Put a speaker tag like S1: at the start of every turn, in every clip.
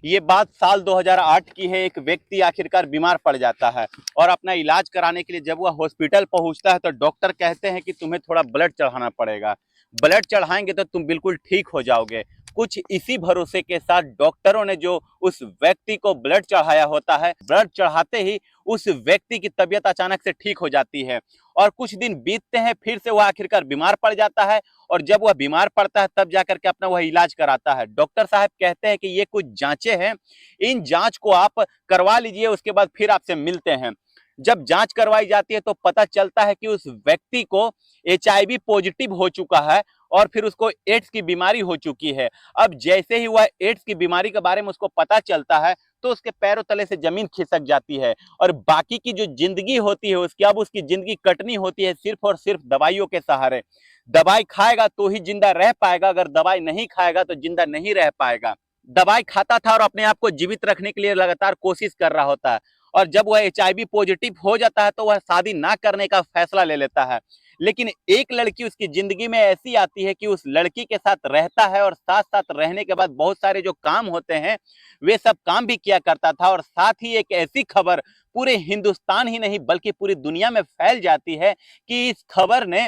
S1: ये बात साल 2008 की है। एक व्यक्ति आखिरकार बीमार पड़ जाता है और अपना इलाज कराने के लिए जब वह हॉस्पिटल पहुंचता है तो डॉक्टर कहते हैं कि तुम्हें थोड़ा ब्लड चढ़ाना पड़ेगा। ब्लड चढ़ाएंगे तो तुम बिल्कुल ठीक हो जाओगे। कुछ इसी भरोसे के साथ डॉक्टरों ने जो उस व्यक्ति को ब्लड चढ़ाया होता है, ब्लड चढ़ाते ही उस व्यक्ति की तबीयत अचानक से ठीक हो जाती है और कुछ दिन बीतते हैं, फिर से वह आखिरकार बीमार पड़ जाता है और जब वह बीमार पड़ता है तब जाकर के अपना वह इलाज कराता है। डॉक्टर साहब कहते हैं कि ये कुछ जांचें हैं, इन जांच को आप करवा लीजिए, उसके बाद फिर आपसे मिलते हैं। जब जांच करवाई जाती है तो पता चलता है कि उस व्यक्ति को एचआईवी पॉजिटिव हो चुका है और फिर उसको एड्स की बीमारी हो चुकी है। अब जैसे ही वह एड्स की बीमारी के बारे में उसको पता चलता है तो उसके पैरों तले से जमीन खिसक जाती है और बाकी की जो जिंदगी होती है उसकी, अब उसकी जिंदगी कटनी होती है सिर्फ और सिर्फ दवाइयों के सहारे। दवाई खाएगा तो ही जिंदा रह पाएगा, अगर दवाई नहीं खाएगा तो जिंदा नहीं रह पाएगा। दवाई खाता था और अपने आप को जीवित रखने के लिए लगातार कोशिश कर रहा होता है और जब वह एचआईवी पॉजिटिव हो जाता है तो वह शादी ना करने का फैसला ले लेता है। लेकिन एक लड़की उसकी जिंदगी में ऐसी आती है कि उस लड़की के साथ रहता है और साथ साथ रहने के बाद बहुत सारे जो काम होते हैं वे सब काम भी किया करता था और साथ ही एक ऐसी खबर पूरे हिंदुस्तान ही नहीं बल्कि पूरी दुनिया में फैल जाती है कि इस खबर ने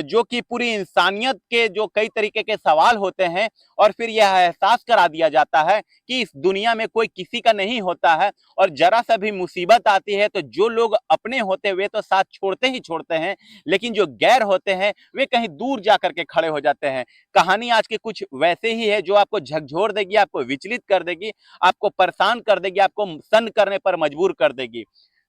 S1: जो कि पूरी इंसानियत के जो कई तरीके के सवाल होते हैं और फिर यह एहसास करा दिया जाता है कि इस दुनिया में कोई किसी का नहीं होता है और जरा सा भी मुसीबत आती है तो जो लोग अपने होते वे तो साथ छोड़ते ही छोड़ते हैं, लेकिन जो गैर होते हैं वे कहीं दूर जाकर के खड़े हो जाते हैं। कहानी आज के कुछ वैसे ही है जो आपको झकझोर देगी, आपको विचलित कर देगी, आपको परेशान कर देगी, आपको सन्न करने पर मजबूर कर देगी।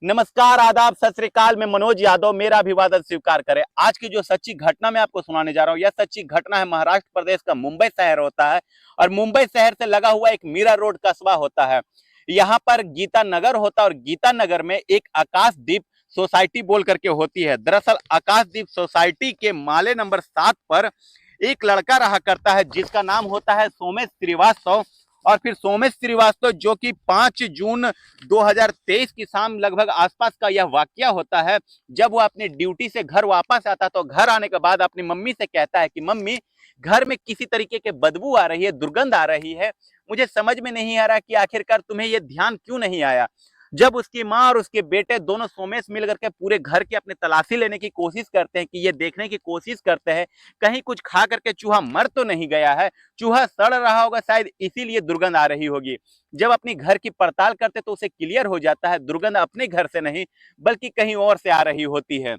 S1: नमस्कार, आदाब, सत श्री अकाल। मैं मनोज यादव, मेरा अभिवादन स्वीकार करें। आज की जो सच्ची घटना मैं आपको सुनाने जा रहा हूं, यह सच्ची घटना है महाराष्ट्र प्रदेश का मुंबई शहर होता है और मुंबई शहर से लगा हुआ एक मीरा रोड कस्बा होता है। यहाँ पर गीता नगर होता है और गीता नगर में एक आकाशदीप सोसाइटी बोल करके होती है। दरअसल आकाशदीप सोसाइटी के माले नंबर 7 पर एक लड़का रहा करता है जिसका नाम होता है सोमेश श्रीवास्तव। और फिर सोमेश श्रीवास्तव जो कि 5 जून 2023 की शाम लगभग आसपास का यह वाकया होता है, जब वो अपनी ड्यूटी से घर वापस आता तो घर आने के बाद अपनी मम्मी से कहता है कि मम्मी, घर में किसी तरीके के बदबू आ रही है, दुर्गंध आ रही है, मुझे समझ में नहीं आ रहा कि आखिरकार तुम्हें यह ध्यान क्यों नहीं आया। जब उसकी माँ और उसके बेटे दोनों सोमेश मिलकर के पूरे घर की अपनी तलाशी लेने की कोशिश करते हैं कि ये देखने की कोशिश करते हैं कहीं कुछ खा करके चूहा मर तो नहीं गया है, चूहा सड़ रहा होगा शायद इसीलिए दुर्गंध आ रही होगी। जब अपनी घर की पड़ताल करते तो उसे क्लियर हो जाता है दुर्गंध अपने घर से नहीं बल्कि कहीं और से आ रही होती है।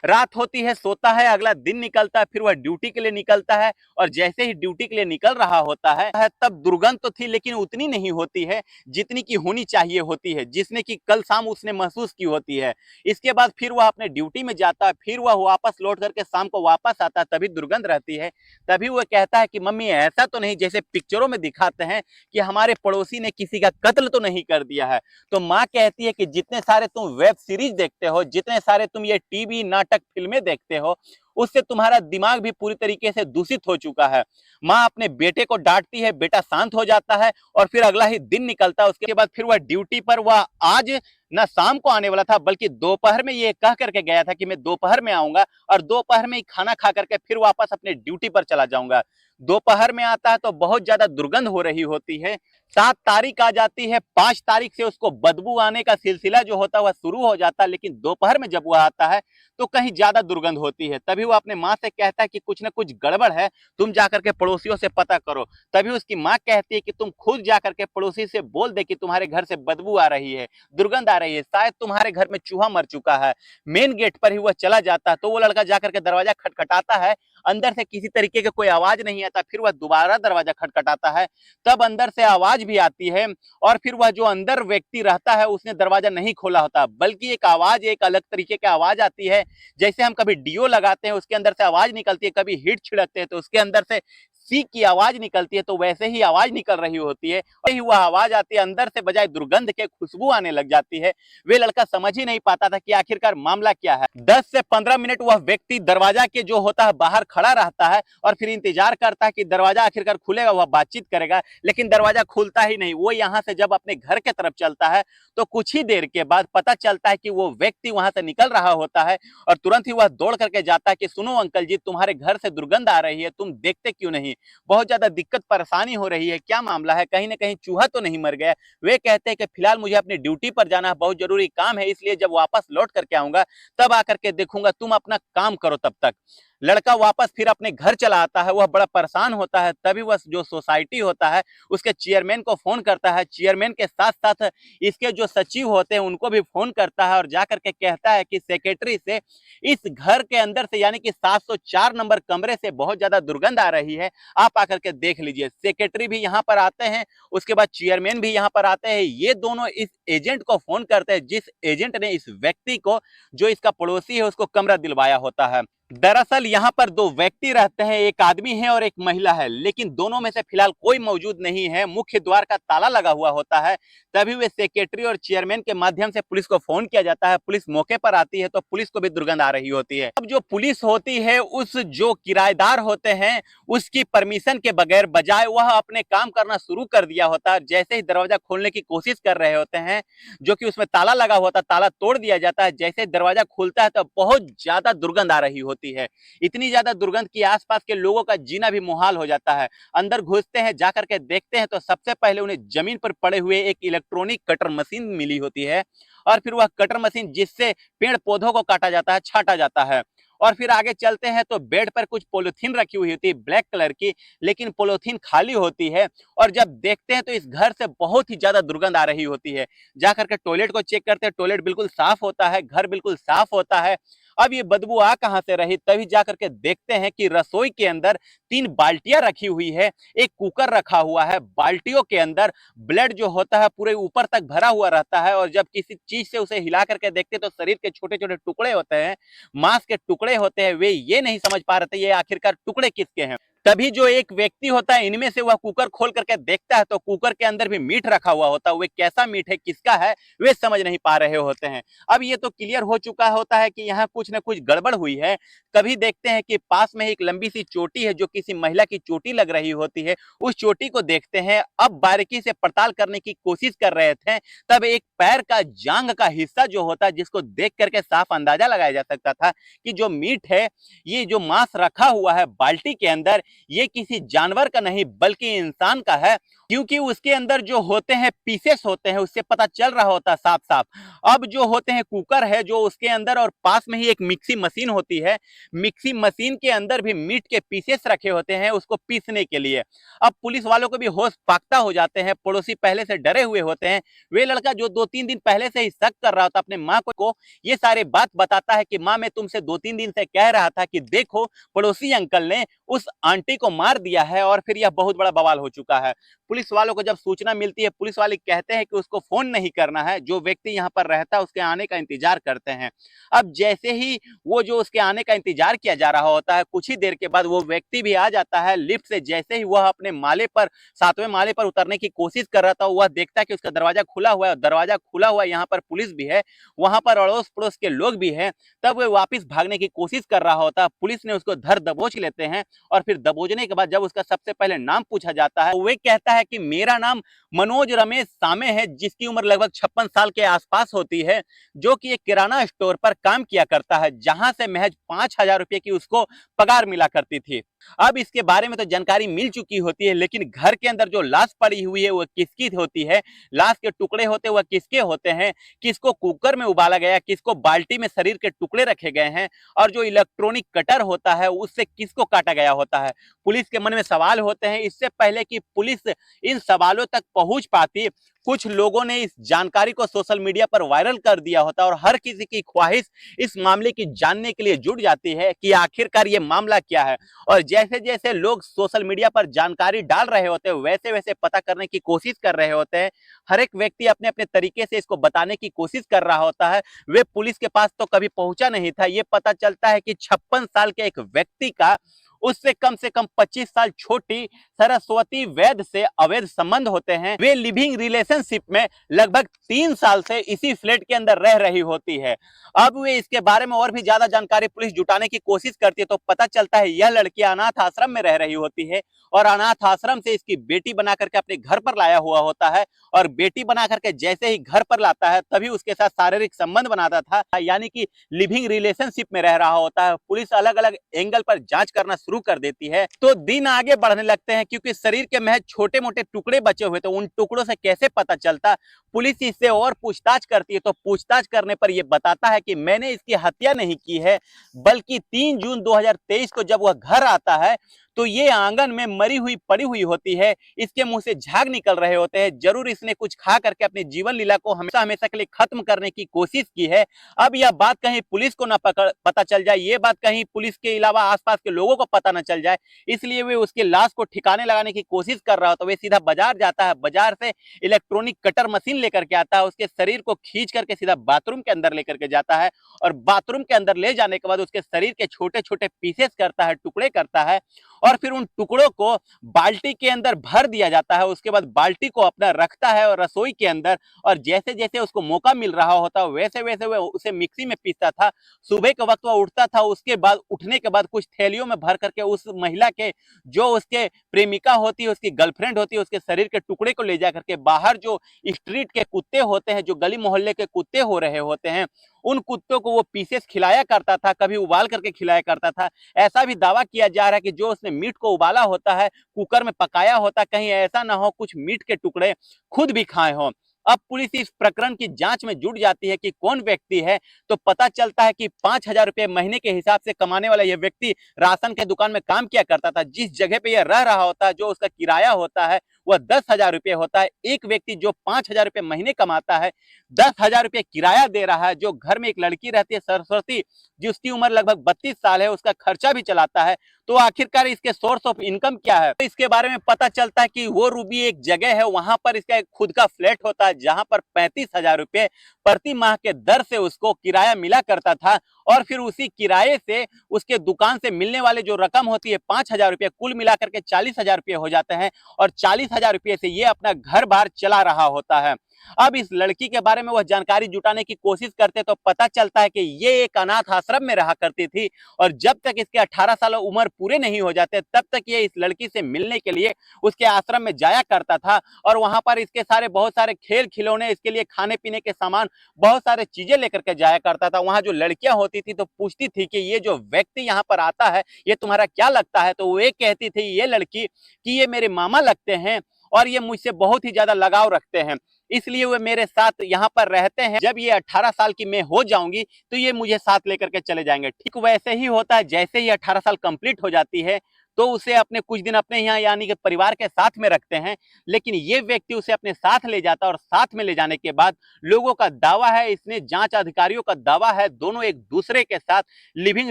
S1: रात होती है, सोता है, अगला दिन निकलता है, फिर वह ड्यूटी के लिए निकलता है और जैसे ही ड्यूटी के लिए निकल रहा होता है तब दुर्गंध तो थी लेकिन उतनी नहीं होती है जितनी की होनी चाहिए होती है, जिसने कि कल शाम उसने महसूस की होती है। इसके बाद फिर वह अपने ड्यूटी में जाता है, फिर वह वापस लौट करके शाम को वापस आता है, तभी दुर्गंध रहती है। तभी वह कहता है कि मम्मी, ऐसा तो नहीं जैसे पिक्चरों में दिखाते हैं कि हमारे पड़ोसी ने किसी का कत्ल तो नहीं कर दिया है। तो माँ कहती है कि जितने सारे तुम वेब सीरीज देखते हो, जितने सारे तुम ये टीवी नाटक फिल्में देखते हो, उससे तुम्हारा दिमाग भी पूरी तरीके से दूषित हो चुका है। माँ अपने बेटे को डांटती है, बेटा शांत हो जाता है और फिर अगला ही दिन निकलता है। उसके बाद फिर वह ड्यूटी पर, वह आज न शाम को आने वाला था बल्कि दोपहर में ये कह करके गया था कि मैं दोपहर में आऊंगा और दोपहर में ही खाना खा करके फिर वापस अपने ड्यूटी पर चला जाऊंगा। दोपहर में आता है तो बहुत ज्यादा दुर्गंध हो रही होती है। 7 तारीख आ जाती है, 5 तारीख से उसको बदबू आने का सिलसिला जो होता है वह शुरू हो जाता है, लेकिन दोपहर में जब वह आता है तो कहीं ज्यादा दुर्गंध होती है। तभी वो अपने माँ से कहता है कि कुछ ना कुछ गड़बड़ है, तुम जाकर के पड़ोसियों से पता करो। तभी उसकी माँ कहती है कि तुम खुद जाकर के पड़ोसी से बोल दे कि तुम्हारे घर से बदबू आ रही है, दुर्गंध आ रही है, शायद तुम्हारे घर में चूहा मर चुका है। मेन गेट पर ही वह चला जाता है तो वो लड़का जाकर के दरवाजा खटखटाता है, अंदर से किसी तरीके का कोई आवाज नहीं आता। फिर वह दोबारा दरवाजा खटखटाता है, तब अंदर से आवाज भी आती है और फिर वह जो अंदर व्यक्ति रहता है उसने दरवाजा नहीं खोला होता बल्कि एक आवाज, एक अलग तरीके की आवाज आती है। जैसे हम कभी डीओ लगाते हैं उसके अंदर से आवाज निकलती है, कभी हीट छिड़कते हैं तो उसके अंदर से सी की आवाज निकलती है, तो वैसे ही आवाज निकल रही होती है। वही वह आवाज आती है, अंदर से बजाय दुर्गंध के खुशबू आने लग जाती है। वे लड़का समझ ही नहीं पाता था कि आखिरकार मामला क्या है। 10 से 15 मिनट वह व्यक्ति दरवाजा के जो होता है बाहर खड़ा रहता है और फिर इंतजार करता है कि दरवाजा आखिरकार खुलेगा, वह बातचीत करेगा, लेकिन दरवाजा खुलता ही नहीं। वो यहाँ से जब अपने घर के तरफ चलता है तो कुछ ही देर के बाद पता चलता है कि वो व्यक्ति वहां से निकल रहा होता है और तुरंत ही वह दौड़ करके जाता है कि सुनो अंकल जी, तुम्हारे घर से दुर्गंध आ रही है, तुम देखते क्यों नहीं। बहुत ज्यादा दिक्कत परेशानी हो रही है, क्या मामला है, कहीं ना कहीं चूहा तो नहीं मर गया? वे कहते हैं कि फिलहाल मुझे अपनी ड्यूटी पर जाना है, बहुत जरूरी काम है, इसलिए जब वापस लौट करके आऊंगा तब आकर के देखूंगा, तुम अपना काम करो तब तक। लड़का वापस फिर अपने घर चला आता है, वह बड़ा परेशान होता है। तभी वह जो सोसाइटी होता है उसके चेयरमैन को फोन करता है। चेयरमैन के साथ साथ इसके जो सचिव होते हैं उनको भी फोन करता है और जाकर के कहता है कि सेक्रेटरी से इस घर के अंदर से यानी कि 704 नंबर कमरे से बहुत ज्यादा दुर्गंध आ रही है, आप आकर के देख लीजिए। सेक्रेटरी भी यहाँ पर आते हैं, उसके बाद चेयरमैन भी यहाँ पर आते हैं। ये दोनों इस एजेंट को फोन करते हैं, जिस एजेंट ने इस व्यक्ति को, जो इसका पड़ोसी है, उसको कमरा दिलवाया होता है। दरअसल यहाँ पर दो व्यक्ति रहते हैं, एक आदमी है और एक महिला है, लेकिन दोनों में से फिलहाल कोई मौजूद नहीं है। मुख्य द्वार का ताला लगा हुआ होता है। तभी वे सेक्रेटरी और चेयरमैन के माध्यम से पुलिस को फोन किया जाता है। पुलिस मौके पर आती है तो पुलिस को भी दुर्गंध आ रही होती है। अब जो पुलिस होती है उस जो किराएदार होते हैं उसकी परमिशन के बगैर बजाय वह अपने काम करना शुरू कर दिया होता है। जैसे ही दरवाजा खोलने की कोशिश कर रहे होते हैं, जो कि उसमें ताला लगा होता है, ताला तोड़ दिया जाता है। जैसे दरवाजा खुलता है तो बहुत ज्यादा दुर्गंध आ रही होती है। इतनी ज्यादा दुर्गंध की आसपास के लोगों का जीना भी मुहाल हो जाता है। अंदर घुसते हैं, जाकर के देखते हैं तो सबसे पहले उन्हें जमीन पर पड़े हुए एक इलेक्ट्रॉनिक कटर मशीन मिली होती है, और फिर वह कटर मशीन जिससे पेड़ पौधों को काटा जाता है, छाटा जाता है। और फिर आगे चलते हैं तो बेड पर कुछ पॉलिथीन रखी हुई होती है ब्लैक कलर की, लेकिन पॉलिथीन खाली होती है। और जब देखते हैं तो इस घर से बहुत ही ज्यादा दुर्गंध आ रही होती है। जाकर के टॉयलेट को चेक करते हैं, टॉयलेट बिल्कुल साफ होता है, घर बिल्कुल साफ होता है। अब ये बदबू आ कहां से रही, तभी जाकर के देखते हैं कि रसोई के अंदर 3 बाल्टियां रखी हुई है, एक कुकर रखा हुआ है। बाल्टियों के अंदर ब्लड जो होता है पूरे ऊपर तक भरा हुआ रहता है, और जब किसी चीज से उसे हिला करके देखते तो शरीर के छोटे छोटे टुकड़े होते हैं, मांस के टुकड़े होते हैं। वे ये नहीं समझ पा रहे थे ये आखिरकार टुकड़े किसके हैं। तभी जो एक व्यक्ति होता है इनमें से, वह कुकर खोल करके देखता है तो कुकर के अंदर भी मीट रखा हुआ होता है। वे कैसा मीट है, किसका है, वे समझ नहीं पा रहे होते हैं। अब ये तो क्लियर हो चुका होता है कि यहाँ कुछ ना कुछ गड़बड़ हुई है। कभी देखते हैं कि पास में एक लंबी सी चोटी है, जो किसी महिला की चोटी लग रही होती है। उस चोटी को देखते हैं, अब बारीकी से पड़ताल करने की कोशिश कर रहे थे, तब एक पैर का जांग का हिस्सा जो होता है, जिसको देख करके साफ अंदाजा लगाया जा सकता था कि जो मीट है, ये जो मांस रखा हुआ है बाल्टी के अंदर, ये किसी जानवर का नहीं बल्कि इंसान का है, क्योंकि उसके अंदर जो होते हैं पीसेस होते हैं, उससे पता चल रहा होता है साफ साफ। अब जो होते हैं कुकर है जो उसके अंदर, और पास में ही एक मिक्सी मशीन होती है। मिक्सी मशीन के अंदर भी मीट के पीसेस रखे होते हैं उसको पीसने के लिए। अब पुलिस वालों को भी होश पाक्ता हो जाते हैं, पड़ोसी पहले से डरे हुए होते हैं। वे लड़का जो 2-3 दिन पहले से ही शक कर रहा होता अपने माँ को, ये सारे बात बताता है कि माँ मैं तुमसे 2-3 दिन से कह रहा था कि देखो पड़ोसी अंकल ने उस आंटी को मार दिया है, और फिर यह बहुत बड़ा बवाल हो चुका है। पुलिस वालों को जब सूचना मिलती है, पुलिस वाले कहते हैं कि उसको फोन नहीं करना है, जो व्यक्ति यहाँ पर रहता है उसके आने का इंतजार करते हैं। अब जैसे ही वो जो उसके आने का इंतजार किया जा रहा होता है, कुछ ही देर के बाद वो व्यक्ति भी आ जाता है लिफ्ट से। जैसे ही वह अपने माले पर, 7वें माले पर उतरने की कोशिश कर रहा था, वह देखता है कि उसका दरवाजा खुला हुआ है। दरवाजा खुला हुआ है, यहाँ पर पुलिस भी है, वहां पर अड़ोस पड़ोस के लोग भी हैं। तब वह वापिस भागने की कोशिश कर रहा होता है। पुलिस ने उसको धर दबोच लेते हैं, और फिर दबोचने के बाद जब उसका सबसे पहले नाम पूछा जाता है, वे कहता है कि मेरा नाम मनोज रमेश सामे है, जिसकी उम्र लगभग 56 साल के आसपास होती है, जो कि एक किराना स्टोर पर काम किया करता है, जहां से महज 5,000 रुपए की उसको पगार मिला करती थी। अब इसके बारे में तो जानकारी मिल चुकी होती है, लेकिन घर के अंदर जो लाश पड़ी हुई है वो किसकी होती है, लाश के टुकड़े होते हैं वह किसके होते हैं, किसको कुकर में उबाला गया, किसको बाल्टी में शरीर के टुकड़े रखे गए हैं, और जो इलेक्ट्रॉनिक कटर होता है उससे किसको काटा गया होता है। पुलिस के मन में सवाल होते हैं। इससे पहले कि पुलिस इन सवालों तक पहुंच पाती, कुछ लोगों ने इस जानकारी को सोशल मीडिया पर वायरल कर दिया होता, और हर किसी की ख्वाहिश इस मामले की जानने के लिए जुट जाती है कि आखिरकार ये मामला क्या है। और जैसे जैसे लोग सोशल मीडिया पर जानकारी डाल रहे होते हैं, वैसे वैसे पता करने की कोशिश कर रहे होते हैं। हर एक व्यक्ति अपने अपने तरीके से इसको बताने की कोशिश कर रहा होता है। वे पुलिस के पास तो कभी पहुंचा नहीं था। ये पता चलता है कि 56 साल के एक व्यक्ति का उससे कम से कम 25 साल छोटी सरस्वती वैद्य से अवैध संबंध होते हैं। वे लिविंग रिलेशनशिप में लगभग 3 साल से इसी फ्लैट के अंदर रह रही होती है। अब वे इसके बारे में और भी ज्यादा जानकारी पुलिस जुटाने की कोशिश करती है, तो पता चलता है यह लड़की अनाथ आश्रम में रह रही होती है, और अनाथ आश्रम से इसकी बेटी बना करके अपने घर पर लाया हुआ होता है। और बेटी बना करके जैसे ही घर पर लाता है, तभी उसके साथ शारीरिक संबंध बनाता था, यानी कि लिविंग रिलेशनशिप में रह रहा होता है। पुलिस अलग अलग एंगल पर जांच करना शुरू कर देती है तो दिन आगे बढ़ने लगते हैं, क्योंकि शरीर के महज छोटे मोटे टुकड़े बचे हुए थे। उन टुकड़ों से कैसे पता चलता? पुलिस इससे और पूछताछ करती है तो पूछताछ करने पर यह बताता है कि मैंने इसकी हत्या नहीं की है, बल्कि 3 जून 2023 को जब वह घर आता है तो ये आंगन में मरी हुई पड़ी हुई होती है, इसके मुंह से झाग निकल रहे होते हैं। जरूर इसने कुछ खा करके अपनी जीवन लीला को हमेशा हमेशा के लिए खत्म करने की कोशिश की है। अब यह बात कहीं पुलिस को ना पता चल जाए, ये बात कहीं पुलिस के अलावा आसपास के लोगों को पता ना चल जाए, इसलिए वे उसकी लाश को ठिकाने लगाने की कोशिश कर रहा हो तो वे सीधा बाजार जाता है। बाजार से इलेक्ट्रॉनिक कटर मशीन लेकर के आता है, उसके शरीर को खींच करके सीधा बाथरूम के अंदर लेकर के जाता है और बाथरूम के अंदर ले जाने के बाद उसके शरीर के छोटे छोटे पीसेस करता है, टुकड़े करता है और फिर उन टुकड़ों को बाल्टी के अंदर भर दिया जाता है। उसके बाद बाल्टी को अपना रखता है और रसोई के अंदर, और जैसे जैसे उसको मौका मिल रहा होता वैसे वैसे वह उसे मिक्सी में पीसता था। सुबह के वक्त वह उठता था, उसके बाद उठने के बाद कुछ थैलियों में भर करके उस महिला के जो उसके प्रेमिका होती है, उसकी गर्लफ्रेंड होती है, उसके शरीर के टुकड़े को ले जा करके बाहर जो स्ट्रीट के कुत्ते होते हैं, जो गली मोहल्ले के कुत्ते हो रहे होते हैं, उन कुत्तों को वो पीसेस खिलाया करता था, कभी उबाल करके खिलाया करता था। ऐसा भी दावा किया जा रहा है कि जो उसने मीट को उबाला होता है, कुकर में पकाया होता, कहीं ऐसा ना हो कुछ मीट के टुकड़े खुद भी खाए हों। अब पुलिस इस प्रकरण की जांच में जुट जाती है कि कौन व्यक्ति है, तो पता चलता है कि 5,000 रुपए महीने के हिसाब से कमाने वाला यह व्यक्ति राशन के दुकान में काम किया करता था। जिस जगह पे यह रह रहा होता है, जो उसका किराया होता है वह 10,000 रुपये होता है। एक व्यक्ति जो 5,000 रुपये महीने कमाता है, 10,000 रुपये किराया दे रहा है, जो घर में एक लड़की रहती है सरस्वती, जिसकी उम्र लगभग 32 साल है, उसका खर्चा भी चलाता है, तो आखिरकार इसके सोर्स ऑफ इनकम क्या है? तो इसके बारे में पता चलता है कि वो रूबी एक जगह है, वहां पर इसका एक खुद का फ्लैट होता है, जहां पर 35,000 रुपये प्रति माह के दर से उसको किराया मिला करता था और फिर उसी किराए से उसके दुकान से मिलने वाले जो रकम होती है 5,000 रुपये, कुल मिलाकर के 40,000 रुपये हो जाते हैं और 40,000 रुपये से ये अपना घर बार चला रहा होता है। अब इस लड़की के बारे में वह जानकारी जुटाने की कोशिश करते तो पता चलता है कि ये एक अनाथ आश्रम में रहा करती थी और जब तक इसके 18 साल उम्र पूरे नहीं हो जाते तब तक ये इस लड़की से मिलने के लिए उसके आश्रम में जाया करता था और वहां पर इसके बहुत सारे खेल खिलौने, इसके लिए खाने पीने के सामान, बहुत सारे चीजें लेकर के जाया करता था। वहां जो लड़कियां होती थी तो पूछती थी कि ये जो व्यक्ति यहाँ पर आता है ये तुम्हारा क्या लगता है, तो वो एक कहती थी ये लड़की कि ये मेरे मामा लगते हैं और ये मुझसे बहुत ही ज्यादा लगाव रखते हैं, इसलिए वे मेरे साथ यहाँ पर रहते हैं। जब ये 18 साल की मैं हो जाऊंगी तो ये मुझे साथ लेकर के चले जाएंगे। ठीक वैसे ही होता है, जैसे ही 18 साल कंप्लीट हो जाती है तो उसे अपने कुछ दिन अपने यहाँ यानी कि परिवार के साथ में रखते हैं, लेकिन ये व्यक्ति उसे अपने साथ ले जाता है और साथ में ले जाने के बाद लोगों का दावा है, इसने जांच अधिकारियों का दावा है, दोनों एक दूसरे के साथ लिविंग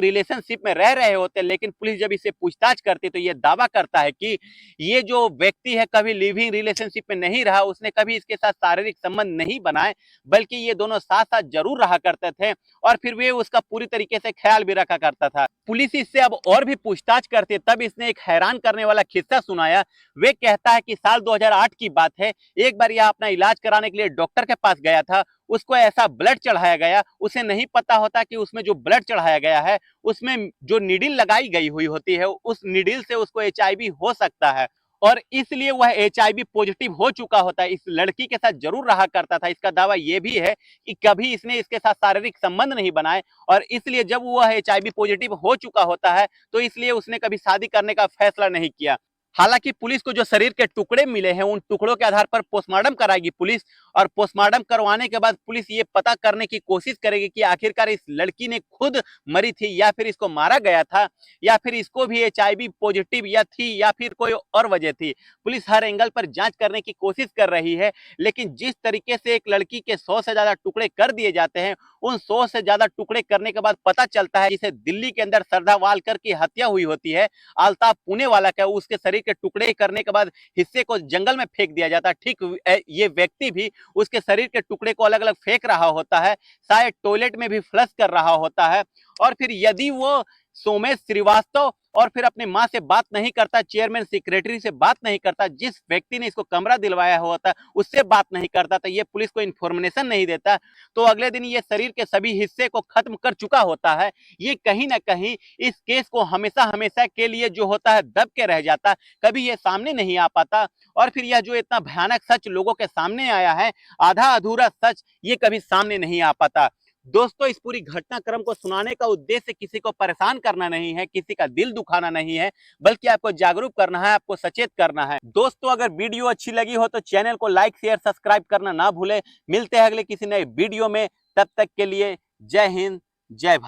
S1: रिलेशनशिप में रह रहे होते हैं। लेकिन पुलिस जब इसे पूछताछ करती तो ये दावा करता है कि ये जो व्यक्ति है कभी लिविंग रिलेशनशिप में नहीं रहा, उसने कभी इसके साथ शारीरिक संबंध नहीं बनाए, बल्कि ये दोनों साथ साथ जरूर रहा करते थे और फिर वे उसका पूरी तरीके से ख्याल भी रखा करता था। पुलिस इससे अब और भी पूछताछ करती तब इसने एक हैरान करने वाला किस्सा सुनाया। वे कहता है कि साल 2008 की बात है, एक बार यह अपना इलाज कराने के लिए डॉक्टर के पास गया था, उसको ऐसा ब्लड चढ़ाया गया, उसे नहीं पता होता कि उसमें जो ब्लड चढ़ाया गया है उसमें जो नीडल लगाई गई हुई होती है उस नीडल से उसको HIV हो सकता है और इसलिए वह HIV पॉजिटिव हो चुका होता है। इस लड़की के साथ जरूर रहा करता था। इसका दावा यह भी है कि कभी इसने इसके साथ शारीरिक संबंध नहीं बनाए और इसलिए जब वह HIV पॉजिटिव हो चुका होता है तो इसलिए उसने कभी शादी करने का फैसला नहीं किया। हालांकि पुलिस को जो शरीर के टुकड़े मिले हैं उन टुकड़ों के आधार पर पोस्टमार्टम कराएगी पुलिस और पोस्टमार्टम करवाने के बाद पुलिस ये पता करने की कोशिश करेगी कि आखिरकार इस लड़की ने खुद मरी थी या फिर इसको मारा गया था या फिर इसको भी HIV पॉजिटिव या थी या फिर कोई और वजह थी। पुलिस हर एंगल पर जांच करने की कोशिश कर रही है, लेकिन जिस तरीके से एक लड़की के 100 से ज्यादा टुकड़े कर दिए जाते हैं, उन 100 से ज्यादा टुकड़े करने के बाद पता चलता है जिसे दिल्ली के अंदर श्रद्धा वालकर की हत्या हुई होती है, अल्ताफ पुणे वाला का, उसके शरीर के टुकड़े करने के बाद हिस्से को जंगल में फेंक दिया जाता है। ठीक ये व्यक्ति भी उसके शरीर के टुकड़े को अलग अलग फेंक रहा होता है, शायद टॉयलेट में भी फ्लश कर रहा होता है और फिर यदि वो सोमेश श्रीवास्तव और फिर अपनी मां से बात नहीं करता, चेयरमैन सेक्रेटरी से बात नहीं करता, जिस व्यक्ति ने इसको कमरा दिलवाया हुआ था उससे बात नहीं करता था, ये पुलिस को इन्फॉर्मेशन नहीं देता, तो अगले दिन ये शरीर के सभी हिस्से को खत्म कर चुका होता है। ये कहीं ना कहीं इस केस को हमेशा हमेशा के लिए जो होता है दब के रह जाता, कभी ये सामने नहीं आ पाता और फिर यह जो इतना भयानक सच लोगों के सामने आया है, आधा अधूरा सच, ये कभी सामने नहीं आ पाता। दोस्तों, इस पूरी घटनाक्रम को सुनाने का उद्देश्य किसी को परेशान करना नहीं है, किसी का दिल दुखाना नहीं है, बल्कि आपको जागरूक करना है, आपको सचेत करना है। दोस्तों, अगर वीडियो अच्छी लगी हो तो चैनल को लाइक शेयर सब्सक्राइब करना ना भूले। मिलते हैं अगले किसी नए वीडियो में, तब तक के लिए जय हिंद, जय भारत।